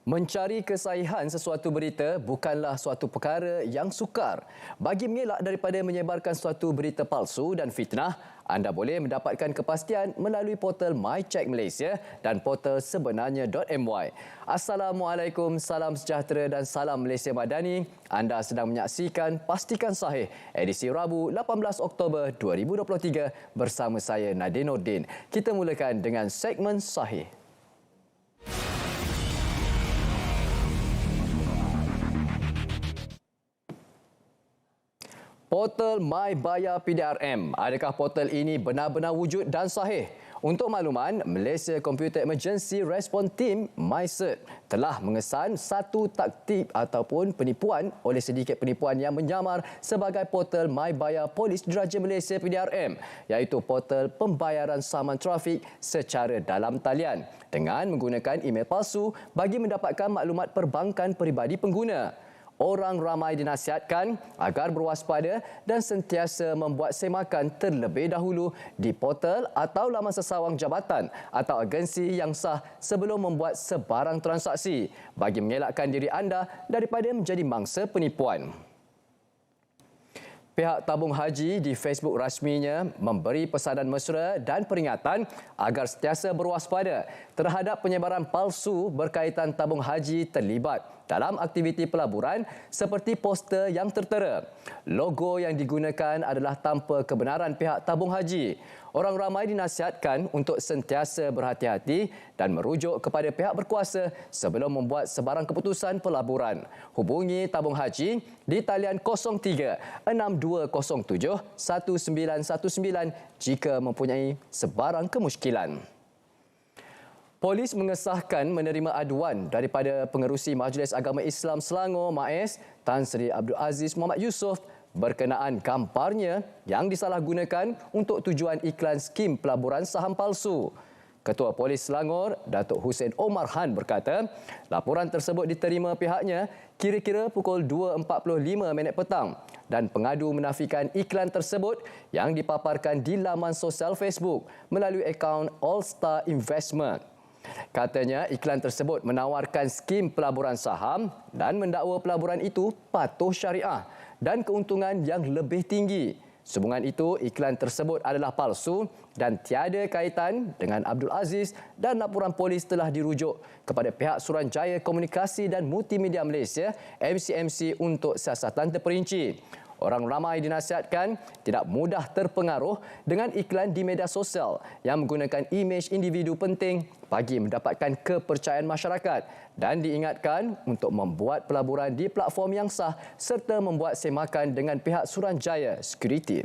Mencari kesahihan sesuatu berita bukanlah suatu perkara yang sukar. Bagi mengelak daripada menyebarkan suatu berita palsu dan fitnah, anda boleh mendapatkan kepastian melalui portal MyCheck Malaysia dan portal sebenarnya.my. Assalamualaikum, salam sejahtera dan salam Malaysia Madani. Anda sedang menyaksikan Pastikan Sahih, edisi Rabu 18 Oktober 2023 bersama saya Nadine Nordin. Kita mulakan dengan segmen Sahih. Portal My Bayar PDRM. Adakah portal ini benar-benar wujud dan sahih? Untuk makluman, Malaysia Computer Emergency Response Team MyCERT telah mengesan satu taktik ataupun penipuan oleh sedikit penipuan yang menyamar sebagai portal My Bayar Polis Diraja Malaysia PDRM, iaitu portal pembayaran saman trafik secara dalam talian dengan menggunakan email palsu bagi mendapatkan maklumat perbankan peribadi pengguna. Orang ramai dinasihatkan agar berwaspada dan sentiasa membuat semakan terlebih dahulu di portal atau laman sesawang jabatan atau agensi yang sah sebelum membuat sebarang transaksi bagi mengelakkan diri anda daripada menjadi mangsa penipuan. Pihak tabung haji di Facebook rasminya memberi pesanan mesra dan peringatan agar sentiasa berwaspada terhadap penyebaran palsu berkaitan tabung haji terlibat dalam aktiviti pelaburan seperti poster yang tertera. Logo yang digunakan adalah tanpa kebenaran pihak tabung haji. Orang ramai dinasihatkan untuk sentiasa berhati-hati dan merujuk kepada pihak berkuasa sebelum membuat sebarang keputusan pelaburan. Hubungi tabung haji di talian 03-6207-1919 jika mempunyai sebarang kemusykilan. Polis mengesahkan menerima aduan daripada Pengerusi Majlis Agama Islam Selangor MAIS Tan Sri Abdul Aziz Muhammad Yusof berkenaan gambarnya yang disalahgunakan untuk tujuan iklan skim pelaburan saham palsu. Ketua Polis Selangor, Datuk Hussein Omar Han berkata, laporan tersebut diterima pihaknya kira-kira pukul 2.45 petang dan pengadu menafikan iklan tersebut yang dipaparkan di laman sosial Facebook melalui akaun All Star Investment. Katanya iklan tersebut menawarkan skim pelaburan saham dan mendakwa pelaburan itu patuh syariah dan keuntungan yang lebih tinggi. Sambungan itu, iklan tersebut adalah palsu dan tiada kaitan dengan Abdul Aziz dan laporan polis telah dirujuk kepada pihak Suruhanjaya Komunikasi dan Multimedia Malaysia MCMC untuk siasatan terperinci. Orang ramai dinasihatkan tidak mudah terpengaruh dengan iklan di media sosial yang menggunakan imej individu penting bagi mendapatkan kepercayaan masyarakat dan diingatkan untuk membuat pelaburan di platform yang sah serta membuat semakan dengan pihak Suruhanjaya Security.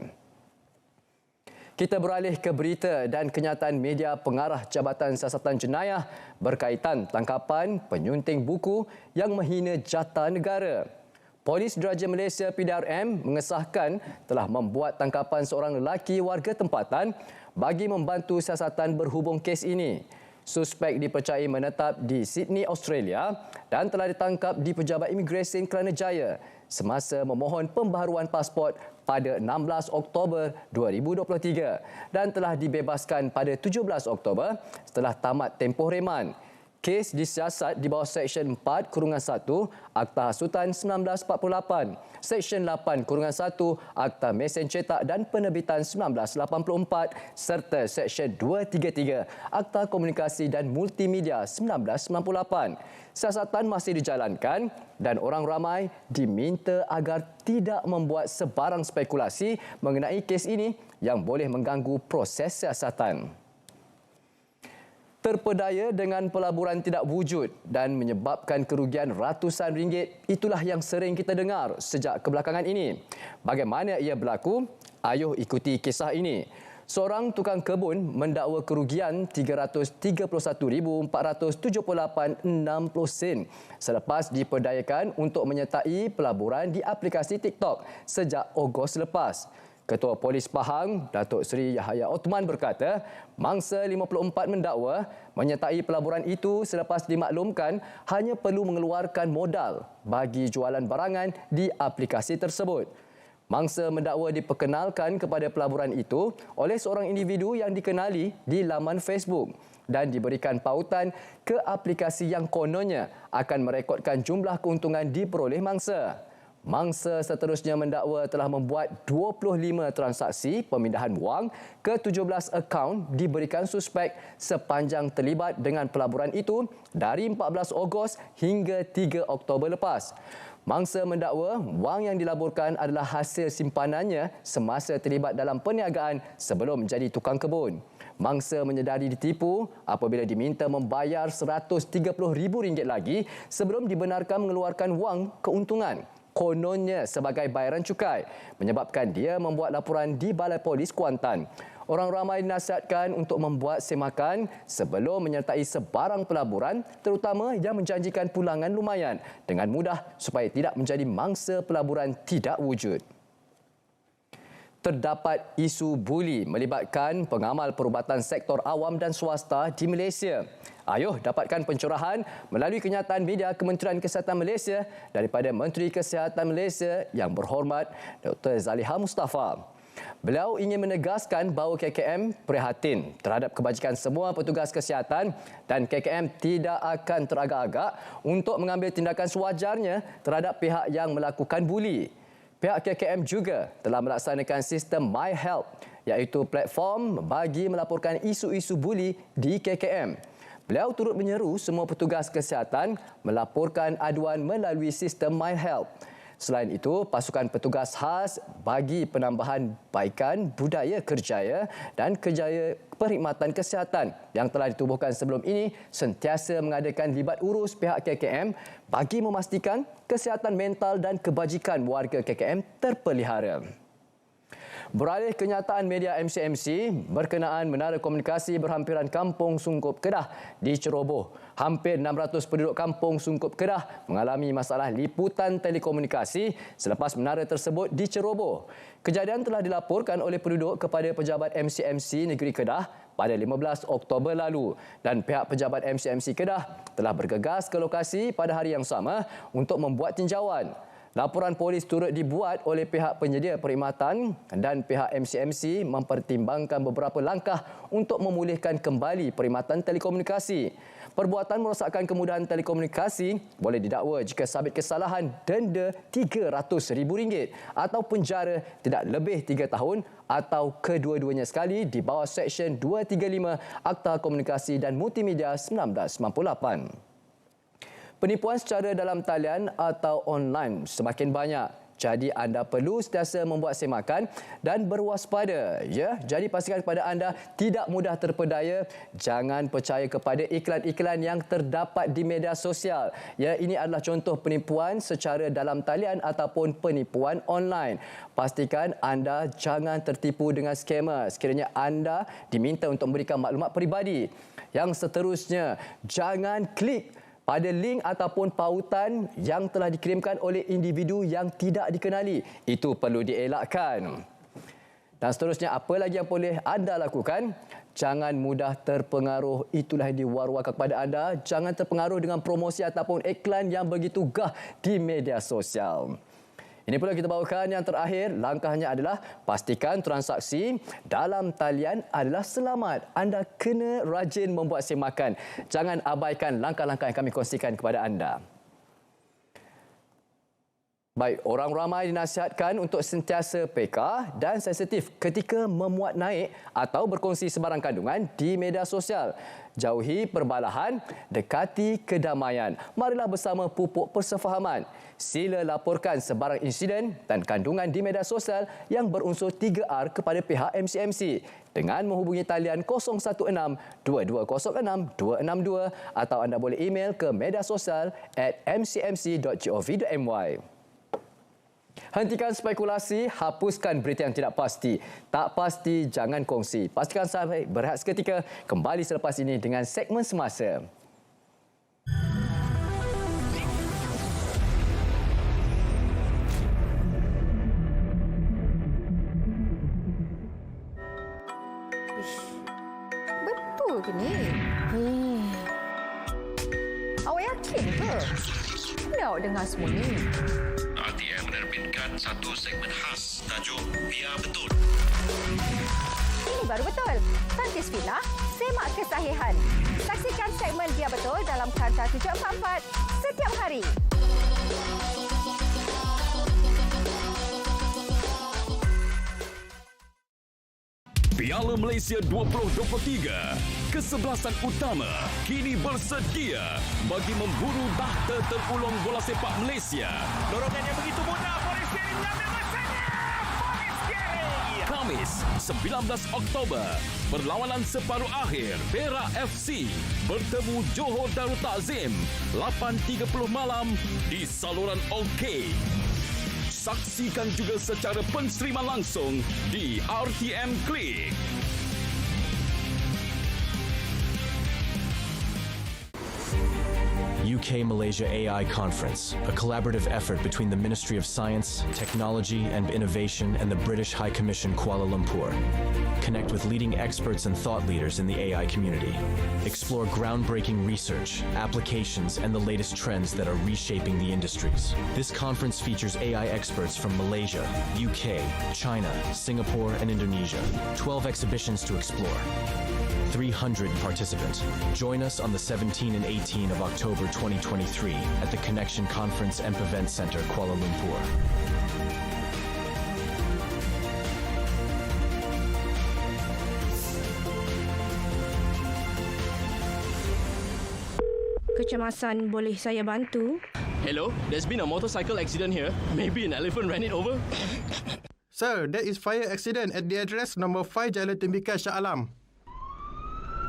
Kita beralih ke berita dan kenyataan media pengarah Jabatan Siasatan Jenayah berkaitan tangkapan penyunting buku yang menghina jata negara. Polis Diraja Malaysia PDRM mengesahkan telah membuat tangkapan seorang lelaki warga tempatan bagi membantu siasatan berhubung kes ini. Suspek dipercayai menetap di Sydney, Australia dan telah ditangkap di Pejabat Imigresen Kelana Jaya semasa memohon pembaharuan pasport pada 16 Oktober 2023 dan telah dibebaskan pada 17 Oktober setelah tamat tempoh reman. Kes disiasat di bawah Seksyen 4-1 Akta Hasutan 1948, Seksyen 8-1 Akta Mesin Cetak dan Penerbitan 1984 serta Seksyen 233 Akta Komunikasi dan Multimedia 1998. Siasatan masih dijalankan dan orang ramai diminta agar tidak membuat sebarang spekulasi mengenai kes ini yang boleh mengganggu proses siasatan. Terpedaya dengan pelaburan tidak wujud dan menyebabkan kerugian ratusan ringgit, itulah yang sering kita dengar sejak kebelakangan ini. Bagaimana ia berlaku? Ayuh ikuti kisah ini. Seorang tukang kebun mendakwa kerugian RM331,478.60 sen selepas diperdayakan untuk menyertai pelaburan di aplikasi TikTok sejak Ogos lepas. Ketua Polis Pahang, Datuk Seri Yahya Othman berkata, mangsa 54 mendakwa menyertai pelaburan itu selepas dimaklumkan hanya perlu mengeluarkan modal bagi jualan barangan di aplikasi tersebut. Mangsa mendakwa diperkenalkan kepada pelaburan itu oleh seorang individu yang dikenali di laman Facebook dan diberikan pautan ke aplikasi yang kononnya akan merekodkan jumlah keuntungan diperoleh mangsa. Mangsa seterusnya mendakwa telah membuat 25 transaksi pemindahan wang ke 17 akaun diberikan suspek sepanjang terlibat dengan pelaburan itu dari 14 Ogos hingga 3 Oktober lepas. Mangsa mendakwa wang yang dilaburkan adalah hasil simpanannya semasa terlibat dalam perniagaan sebelum menjadi tukang kebun. Mangsa menyedari ditipu apabila diminta membayar RM130,000 lagi sebelum dibenarkan mengeluarkan wang keuntungan. Kononnya sebagai bayaran cukai, menyebabkan dia membuat laporan di Balai Polis Kuantan. Orang ramai dinasihatkan untuk membuat semakan sebelum menyertai sebarang pelaburan, terutama yang menjanjikan pulangan lumayan dengan mudah supaya tidak menjadi mangsa pelaburan tidak wujud. Terdapat isu buli melibatkan pengamal perubatan sektor awam dan swasta di Malaysia. Ayuh dapatkan pencerahan melalui kenyataan media Kementerian Kesihatan Malaysia daripada Menteri Kesihatan Malaysia yang berhormat Dr. Zaliha Mustafa. Beliau ingin menegaskan bahawa KKM prihatin terhadap kebajikan semua petugas kesihatan dan KKM tidak akan teragak-agak untuk mengambil tindakan sewajarnya terhadap pihak yang melakukan buli. Pihak KKM juga telah melaksanakan sistem MyHelp, iaitu platform bagi melaporkan isu-isu buli di KKM. Beliau turut menyeru semua petugas kesihatan melaporkan aduan melalui sistem MyHelp. Selain itu, pasukan petugas khas bagi penambahan baikan budaya kerjaya dan kerjaya perkhidmatan kesihatan yang telah ditubuhkan sebelum ini sentiasa mengadakan libat urus pihak KKM bagi memastikan kesihatan mental dan kebajikan warga KKM terpelihara. Beralih kenyataan media MCMC berkenaan menara komunikasi berhampiran Kampung Sungkup Kedah di Ceroboh. Hampir 600 penduduk Kampung Sungkup Kedah mengalami masalah liputan telekomunikasi selepas menara tersebut diceroboh. Kejadian telah dilaporkan oleh penduduk kepada pejabat MCMC Negeri Kedah pada 15 Oktober lalu dan pihak pejabat MCMC Kedah telah bergegas ke lokasi pada hari yang sama untuk membuat tinjauan. Laporan polis turut dibuat oleh pihak penyedia perkhidmatan dan pihak MCMC mempertimbangkan beberapa langkah untuk memulihkan kembali perkhidmatan telekomunikasi. Perbuatan merosakkan kemudahan telekomunikasi boleh didakwa jika sabit kesalahan denda RM300,000 atau penjara tidak lebih 3 tahun atau kedua-duanya sekali di bawah Seksyen 235 Akta Komunikasi dan Multimedia 1998. Penipuan secara dalam talian atau online semakin banyak. Jadi anda perlu sentiasa membuat semakan dan berwaspada. Ya, jadi pastikan kepada anda tidak mudah terpedaya. Jangan percaya kepada iklan-iklan yang terdapat di media sosial. Ya, ini adalah contoh penipuan secara dalam talian ataupun penipuan online. Pastikan anda jangan tertipu dengan skamer sekiranya anda diminta untuk memberikan maklumat peribadi. Yang seterusnya, jangan klik pada link ataupun pautan yang telah dikirimkan oleh individu yang tidak dikenali. Itu perlu dielakkan. Dan seterusnya, apa lagi yang boleh anda lakukan? Jangan mudah terpengaruh. Itulah yang diwar-warkan kepada anda. Jangan terpengaruh dengan promosi ataupun iklan yang begitu gah di media sosial. Ini pula kita bawakan yang terakhir. Langkahnya adalah pastikan transaksi dalam talian adalah selamat. Anda kena rajin membuat semakan. Jangan abaikan langkah-langkah yang kami kongsikan kepada anda. Baik, orang ramai dinasihatkan untuk sentiasa peka dan sensitif ketika memuat naik atau berkongsi sebarang kandungan di media sosial. Jauhi perbalahan, dekati kedamaian. Marilah bersama pupuk persefahaman. Sila laporkan sebarang insiden dan kandungan di media sosial yang berunsur 3R kepada pihak MCMC dengan menghubungi talian 016-2206-262 atau anda boleh email ke mediasosial@mcmc.gov.my. Hentikan spekulasi, hapuskan berita yang tidak pasti. Tak pasti, jangan kongsi. Pastikan sampai berehat seketika. Kembali selepas ini dengan segmen semasa. Betul ke ni? Awak yakin ke? Bila awak dengar semua ni? RTM menerbitkan satu segmen khas tajuk Biar Betul. Ini baru betul. Saintis Villa, semak kesahihan. Saksikan segmen Biar Betul dalam Kanta 744 setiap hari. Piala Malaysia 2023, kesebelasan utama kini bersedia bagi memburu tahta terulung bola sepak Malaysia. Dorongan yang begitu mudah, Boris Gary mengambil masanya. Boris Gary. Khamis, 19 Oktober, perlawanan separuh akhir Perak FC bertemu Johor Darul Takzim 8.30 malam di saluran OK. Saksikan juga secara penstreaman langsung di RTM Klik. UK-Malaysia AI Conference, a collaborative effort between the Ministry of Science, Technology and Innovation and the British High Commission Kuala Lumpur. Connect with leading experts and thought leaders in the AI community. Explore groundbreaking research, applications, and the latest trends that are reshaping the industries. This conference features AI experts from Malaysia, UK, China, Singapore, and Indonesia. 12 exhibitions to explore. 300 participants. Join us on the 17 and 18 of October 2023 at the Connection Conference and Event Center, Kuala Lumpur. Kecemasan, boleh saya bantu? Hello, there's been a motorcycle accident here. Maybe an elephant ran it over. Sir, there is fire accident at the address number 5 Jalan Timbikan, Shah Alam.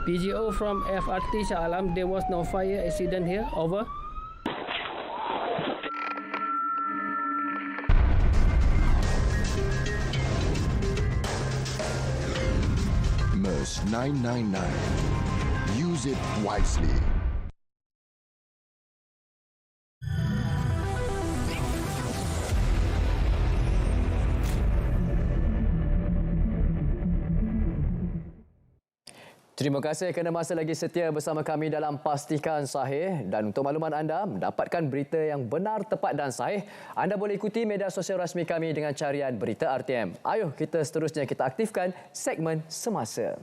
PGO from FRT Shah Alam, there was no fire accident here. Over. MERS 999. Use it wisely. Terima kasih kerana masih lagi setia bersama kami dalam Pastikan Sahih. Dan untuk makluman anda, mendapatkan berita yang benar, tepat dan sahih, anda boleh ikuti media sosial rasmi kami dengan carian Berita RTM. Ayuh kita seterusnya kita aktifkan segmen Semasa.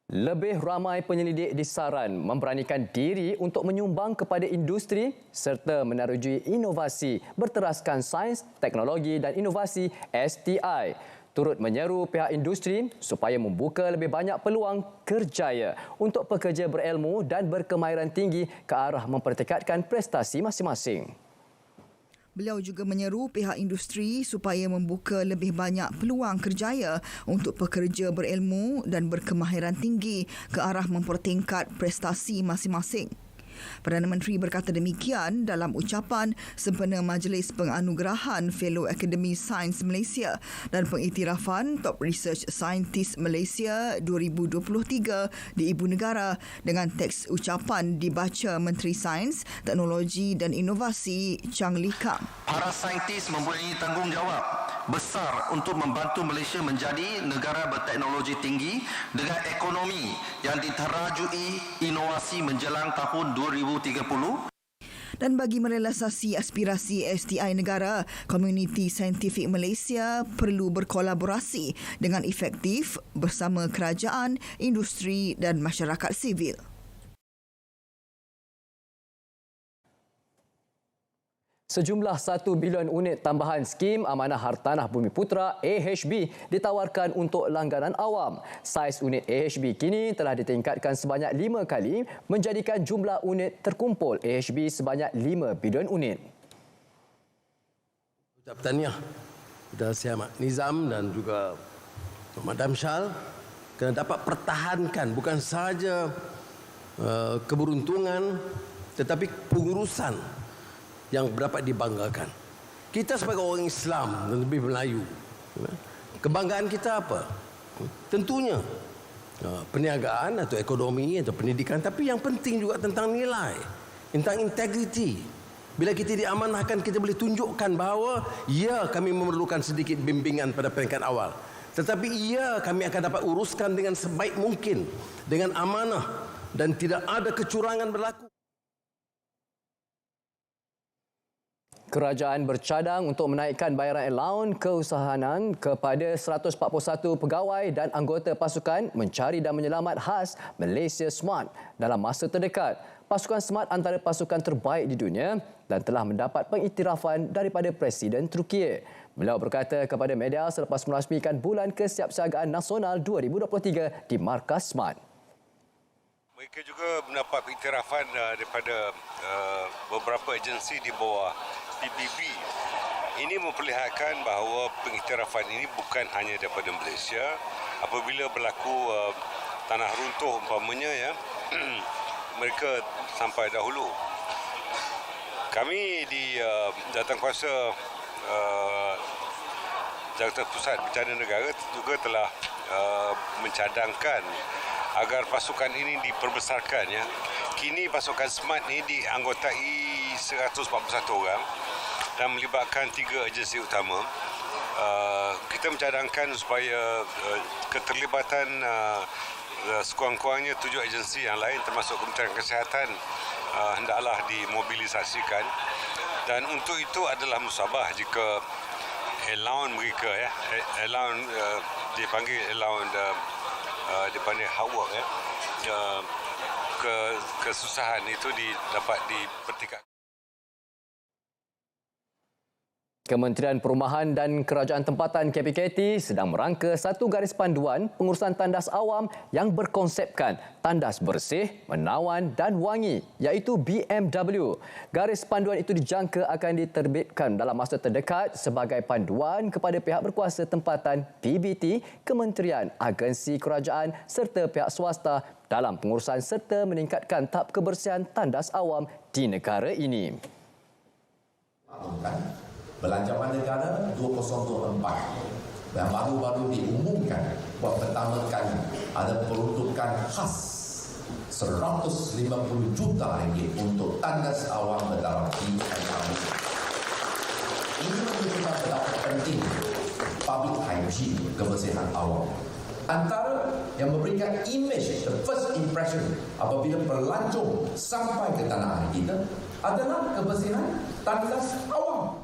Lebih ramai penyelidik disaran memberanikan diri untuk menyumbang kepada industri serta menerujui inovasi berteraskan sains, teknologi dan inovasi STI. Turut menyeru pihak industri supaya membuka lebih banyak peluang kerjaya untuk pekerja berilmu dan berkemahiran tinggi ke arah mempertekadkan prestasi masing-masing. Beliau juga menyeru pihak industri supaya membuka lebih banyak peluang kerjaya untuk pekerja berilmu dan berkemahiran tinggi ke arah mempertingkat prestasi masing-masing. Perdana Menteri berkata demikian dalam ucapan sempena Majlis Penganugerahan Fellow Akademi Sains Malaysia dan pengiktirafan Top Research Scientist Malaysia 2023 di Ibu Negara dengan teks ucapan dibaca Menteri Sains, Teknologi dan Inovasi Chang Lee Kang. Para saintis mempunyai tanggungjawab besar untuk membantu Malaysia menjadi negara berteknologi tinggi dengan ekonomi yang diterajui inovasi menjelang tahun 2030. Dan bagi merealisasi aspirasi STI negara, komuniti saintifik Malaysia perlu berkolaborasi dengan efektif bersama kerajaan, industri dan masyarakat sivil. Sejumlah 1 bilion unit tambahan skim Amanah Hartanah Bumi Putera AHB ditawarkan untuk langganan awam. Saiz unit AHB kini telah ditingkatkan sebanyak 5 kali menjadikan jumlah unit terkumpul AHB sebanyak 5 bilion unit. Ucap tahniah kepada Syed Ahmad Nizam dan juga Madam Shal kerana dapat pertahankan bukan sahaja keberuntungan tetapi pengurusan yang dapat dibanggakan. Kita sebagai orang Islam dan lebih Melayu, kebanggaan kita apa? Tentunya perniagaan atau ekonomi atau pendidikan, tapi yang penting juga tentang nilai, tentang integriti. Bila kita diamanahkan, kita boleh tunjukkan bahawa ya, kami memerlukan sedikit bimbingan pada peringkat awal, Tetapi kami akan dapat uruskan dengan sebaik mungkin, dengan amanah dan tidak ada kecurangan berlaku. Kerajaan bercadang untuk menaikkan bayaran allowance keusahanan kepada 141 pegawai dan anggota pasukan mencari dan menyelamat khas Malaysia SMART dalam masa terdekat. Pasukan SMART antara pasukan terbaik di dunia dan telah mendapat pengiktirafan daripada Presiden Turkiye. Beliau berkata kepada media selepas merasmikan Bulan Kesiapsiagaan Nasional 2023 di markas SMART. Mereka juga mendapat pengiktirafan daripada beberapa agensi di bawah PBB. Ini memperlihatkan bahawa pengiktirafan ini bukan hanya daripada Malaysia. Apabila berlaku tanah runtuh umpamanya, mereka sampai dahulu. Kami di Jawatankuasa Jabatan Pusat Bencana Negara juga telah mencadangkan agar pasukan ini diperbesarkan. Kini pasukan SMART ini dianggotai 141 orang dan melibatkan 3 agensi utama. Kita mencadangkan supaya keterlibatan sekurang-kurangnya 7 agensi yang lain termasuk Kementerian Kesihatan hendaklah dimobilisasikan, dan untuk itu adalah musabah jika allowance mereka allowance dipanggil allowance dipanggil hard work kesusahan itu dapat dipertingkatkan. Kementerian Perumahan dan Kerajaan Tempatan KPKT sedang merangka satu garis panduan pengurusan tandas awam yang berkonsepkan tandas bersih, menawan dan wangi, iaitu BMW. Garis panduan itu dijangka akan diterbitkan dalam masa terdekat sebagai panduan kepada pihak berkuasa tempatan, PBT, kementerian, agensi kerajaan serta pihak swasta dalam pengurusan serta meningkatkan tahap kebersihan tandas awam di negara ini. Belanjawan Negara 2024 yang baru-baru diumumkan buat pertama kali ada peruntukan khas 150 juta ringgit untuk tandas awam berdarah BMW. Ini menunjukkan betapa penting public hygiene, kebersihan awam. Antara yang memberikan image, the first impression apabila pelancong sampai ke tanah air kita adalah kebersihan tandas awam.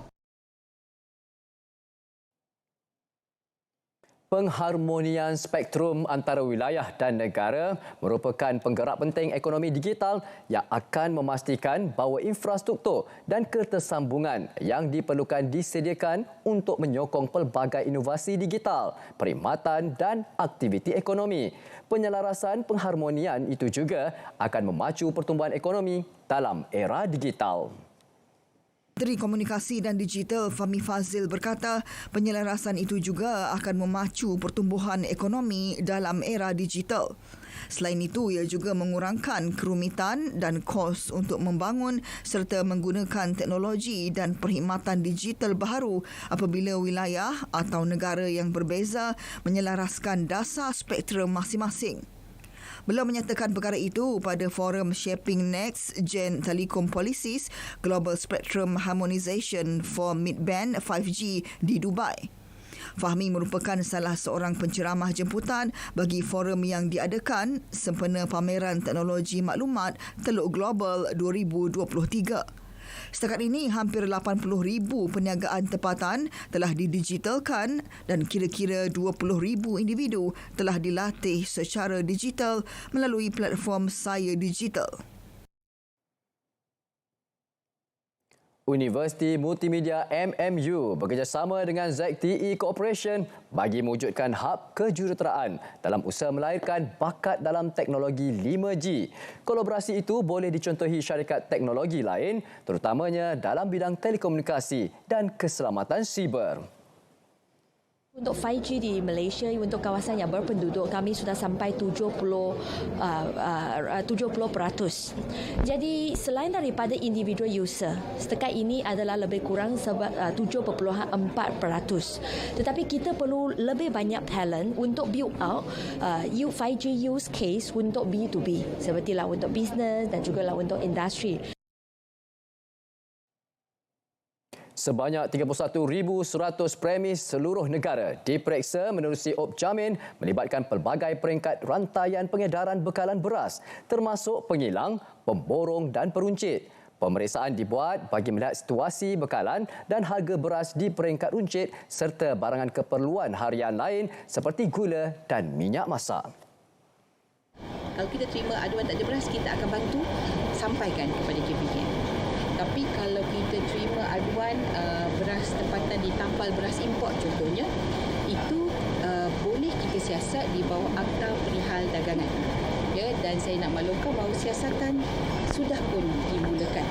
Pengharmonian spektrum antara wilayah dan negara merupakan penggerak penting ekonomi digital yang akan memastikan bahawa infrastruktur dan ketersambungan yang diperlukan disediakan untuk menyokong pelbagai inovasi digital, perkhidmatan dan aktiviti ekonomi. Penyelarasan pengharmonian itu juga akan memacu pertumbuhan ekonomi dalam era digital. Menteri Komunikasi dan Digital Fahmi Fadzil berkata penyelarasan itu juga akan memacu pertumbuhan ekonomi dalam era digital. Selain itu, ia juga mengurangkan kerumitan dan kos untuk membangun serta menggunakan teknologi dan perkhidmatan digital baharu apabila wilayah atau negara yang berbeza menyelaraskan dasar spektrum masing-masing. Beliau menyatakan perkara itu pada forum Shaping Next Gen Telecom Policies Global Spectrum Harmonization for Mid-Band 5G di Dubai. Fahmi merupakan salah seorang penceramah jemputan bagi forum yang diadakan sempena pameran teknologi maklumat Teluk Global 2023. Setakat ini, hampir 80,000 perniagaan tempatan telah didigitalkan dan kira-kira 20,000 individu telah dilatih secara digital melalui platform Saya Digital. Universiti Multimedia MMU bekerjasama dengan ZTE Corporation bagi mewujudkan hub kejuruteraan dalam usaha melahirkan bakat dalam teknologi 5G. Kolaborasi itu boleh dicontohi syarikat teknologi lain terutamanya dalam bidang telekomunikasi dan keselamatan siber. Untuk 5G di Malaysia, untuk kawasan yang berpenduduk, kami sudah sampai 70%. Jadi selain daripada individual user, setakat ini adalah lebih kurang 7.4%. Tetapi kita perlu lebih banyak talent untuk build out 5G use case untuk B2B, sepertilah untuk business dan juga untuk industri. Sebanyak 31,100 premis seluruh negara diperiksa menerusi op jamin melibatkan pelbagai peringkat rantaian pengedaran bekalan beras termasuk pengilang, pemborong dan peruncit. Pemeriksaan dibuat bagi melihat situasi bekalan dan harga beras di peringkat runcit serta barangan keperluan harian lain seperti gula dan minyak masak. Kalau kita terima aduan tak ada beras, kita akan bantu sampaikan kepada JPKM. Tapi kalau kita terima aduan beras tempatan di tampal beras import contohnya, itu boleh kita siasat di bawah Akta Perihal Dagangan. Ya, dan saya nak maklumkan bahawa siasatan sudah pun dimulakan.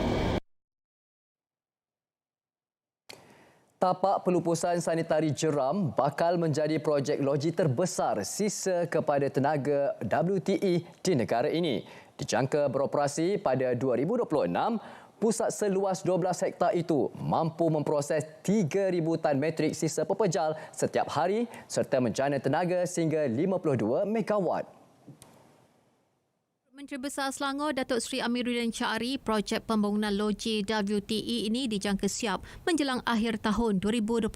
Tapak pelupusan sanitari jeram bakal menjadi projek loji terbesar sisa kepada tenaga WTE di negara ini. Dijangka beroperasi pada 2026, pusat seluas 12 hektar itu mampu memproses 3,000 tan metrik sisa pepejal setiap hari serta menjana tenaga sehingga 52 megawatt. Menteri Besar Selangor Datuk Seri Amiruddin Syari, projek pembangunan loji WTE ini dijangka siap menjelang akhir tahun 2025,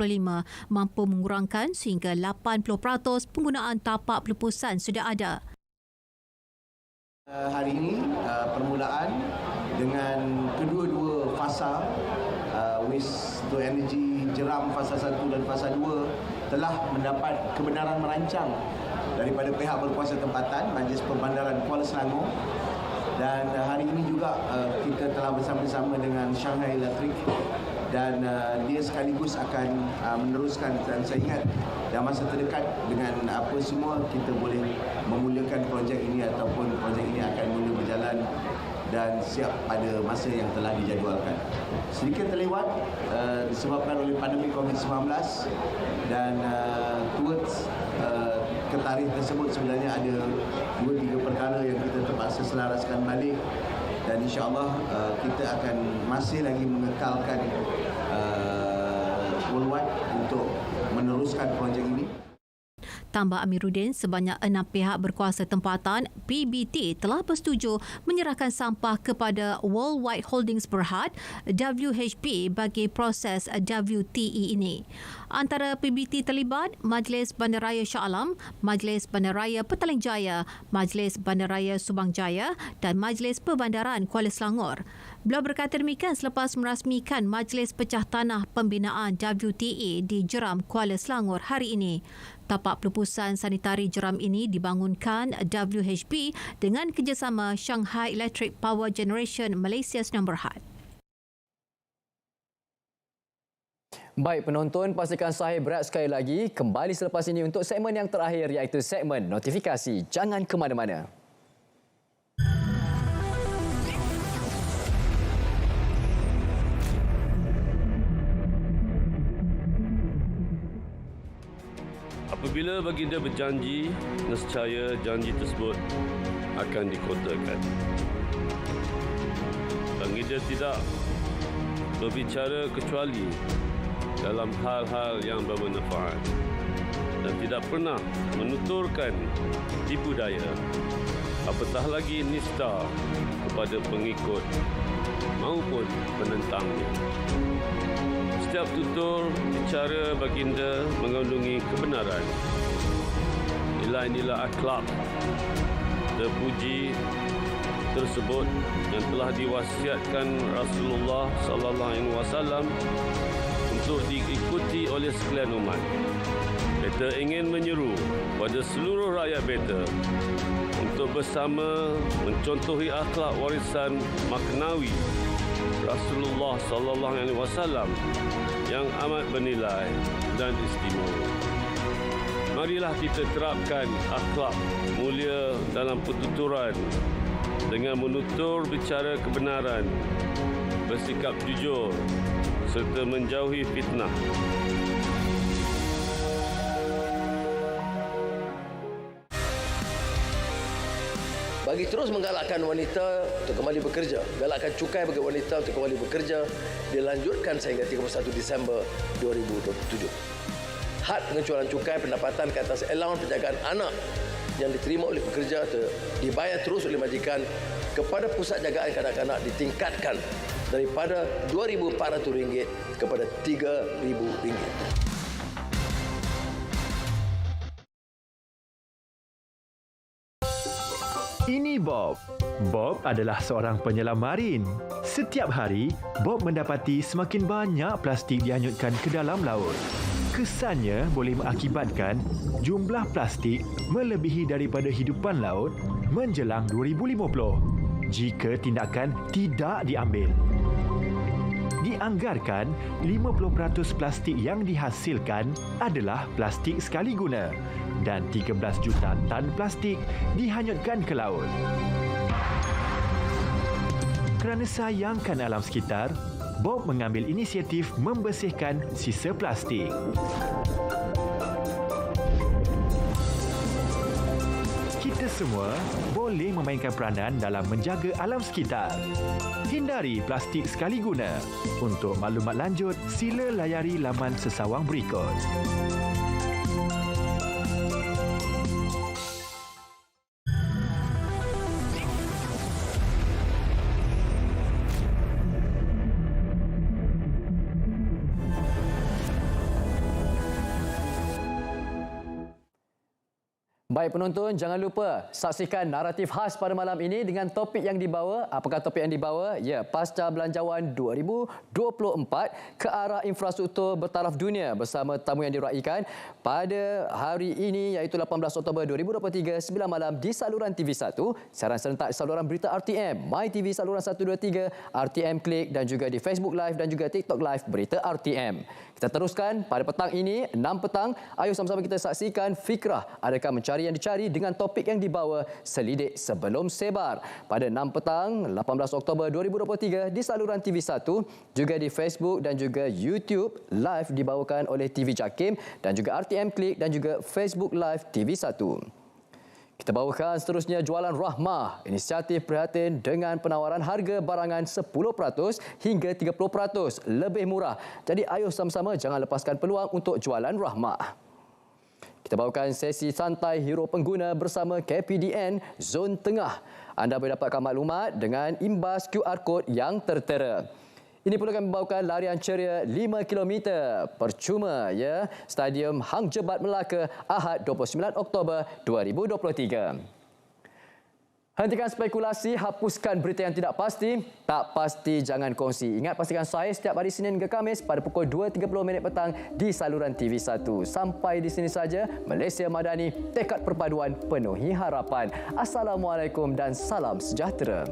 mampu mengurangkan sehingga 80% penggunaan tapak pelupusan sudah ada. Hari ini permulaan dengan kedua-dua fasa waste to energy jeram fasa 1 dan fasa 2 telah mendapat kebenaran merancang daripada pihak berkuasa tempatan Majlis Perbandaran Kuala Selangor, dan hari ini juga kita telah bersama-sama dengan Shanghai Electric dan dia sekaligus akan meneruskan, dan saya ingat dalam masa terdekat dengan apa semua kita boleh memulakan projek ini ataupun projek ini akan mula berjalan dan siap pada masa yang telah dijadualkan. Sedikit terlewat disebabkan oleh pandemik COVID-19 dan towards ke tarikh tersebut sebenarnya ada 2-3 perkara yang kita terpaksa selaraskan balik, dan insya-Allah kita akan masih lagi mengekalkan worldwide untuk meneruskan projek ini. Tambah Amiruddin, sebanyak 6 pihak berkuasa tempatan PBT telah bersetuju menyerahkan sampah kepada Worldwide Holdings Berhad WHB bagi proses WTE ini. Antara PBT terlibat Majlis Bandaraya Shah Alam, Majlis Bandaraya Petaling Jaya, Majlis Bandaraya Subang Jaya dan Majlis Perbandaran Kuala Selangor. Beliau berkata demikian selepas merasmikan Majlis Pecah Tanah Pembinaan WTE di Jeram, Kuala Selangor hari ini. Tapak pelupusan sanitari jeram ini dibangunkan WHB dengan kerjasama Shanghai Electric Power Generation Malaysia Sdn Bhd. Baik penonton, pastikan sahih berat sekali lagi. Kembali selepas ini untuk segmen yang terakhir iaitu segmen notifikasi. Jangan ke mana-mana. Apabila baginda berjanji, nescaya janji tersebut akan dikotakan. Baginda tidak berbicara kecuali dalam hal-hal yang bermanfaat dan tidak pernah menuturkan tipu daya, apatah lagi nista kepada pengikut maupun penentangnya. Setiap tutur bicara baginda mengandungi kebenaran, nilai-nilai akhlak terpuji tersebut yang telah diwasiatkan Rasulullah sallallahu alaihi wasallam untuk diikuti oleh sekalian umat. Beta ingin menyeru pada seluruh rakyat beta untuk bersama mencontohi akhlak warisan maknawi Rasulullah sallallahu alaihi wasallam yang amat bernilai dan istimewa. Marilah kita terapkan akhlak mulia dalam pertuturan dengan menutur bicara kebenaran, bersikap jujur serta menjauhi fitnah. Bagi terus menggalakkan wanita untuk kembali bekerja, galakkan cukai bagi wanita untuk kembali bekerja, dilanjutkan sehingga 31 Disember 2027. Had pengecualian cukai pendapatan ke atas allowance penjagaan anak yang diterima oleh pekerja atau dibayar terus oleh majikan kepada pusat jagaan kanak-kanak ditingkatkan daripada RM2,400 kepada RM3,000. Ini Bob. Bob adalah seorang penyelam marin. Setiap hari, Bob mendapati semakin banyak plastik dihanyutkan ke dalam laut. Kesannya boleh mengakibatkan jumlah plastik melebihi daripada hidupan laut menjelang 2050 jika tindakan tidak diambil. Dianggarkan 50% plastik yang dihasilkan adalah plastik sekali guna dan 13 juta tan plastik dihanyutkan ke laut. Kerana sayangkan alam sekitar, Bob mengambil inisiatif membersihkan sisa plastik. Kita semua boleh memainkan peranan dalam menjaga alam sekitar. Hindari plastik sekali guna. Untuk maklumat lanjut, sila layari laman sesawang berikut. Baik penonton, jangan lupa saksikan naratif khas pada malam ini dengan topik yang dibawa. Apakah topik yang dibawa? Ya, Pasca Belanjawan 2024 ke arah infrastruktur bertaraf dunia bersama tamu yang diraikan pada hari ini iaitu 18 Oktober 2023 9 malam di saluran TV1, siaran serentak saluran berita RTM, MyTV saluran 123, RTM Klik dan juga di Facebook Live dan juga TikTok Live berita RTM. Kita teruskan pada petang ini, 6 petang. Ayo sama-sama kita saksikan fikrah adakah mencari yang dicari dengan topik yang dibawa selidik sebelum sebar. Pada 6 petang, 18 Oktober 2023 di saluran TV1, juga di Facebook dan juga YouTube live dibawakan oleh TV Jakim dan juga RTM Klik dan juga Facebook Live TV1. Kita bawakan seterusnya Jualan Rahmah, inisiatif prihatin dengan penawaran harga barangan 10% hingga 30% lebih murah. Jadi ayo sama-sama jangan lepaskan peluang untuk Jualan Rahmah. Kita bawakan sesi santai hero pengguna bersama KPDN Zon Tengah. Anda boleh dapatkan maklumat dengan imbas QR Code yang tertera. Ini perlu kami bawakan larian ceria 5 km percuma ya, Stadium Hang Jebat Melaka, Ahad 29 Oktober 2023. Hentikan spekulasi, hapuskan berita yang tidak pasti. Tak pasti jangan kongsi. Ingat, pastikan saya setiap hari Senin hingga Khamis pada pukul 2.30 petang di saluran TV1. Sampai di sini saja, Malaysia Madani, tekad perpaduan penuhi harapan. Assalamualaikum dan salam sejahtera.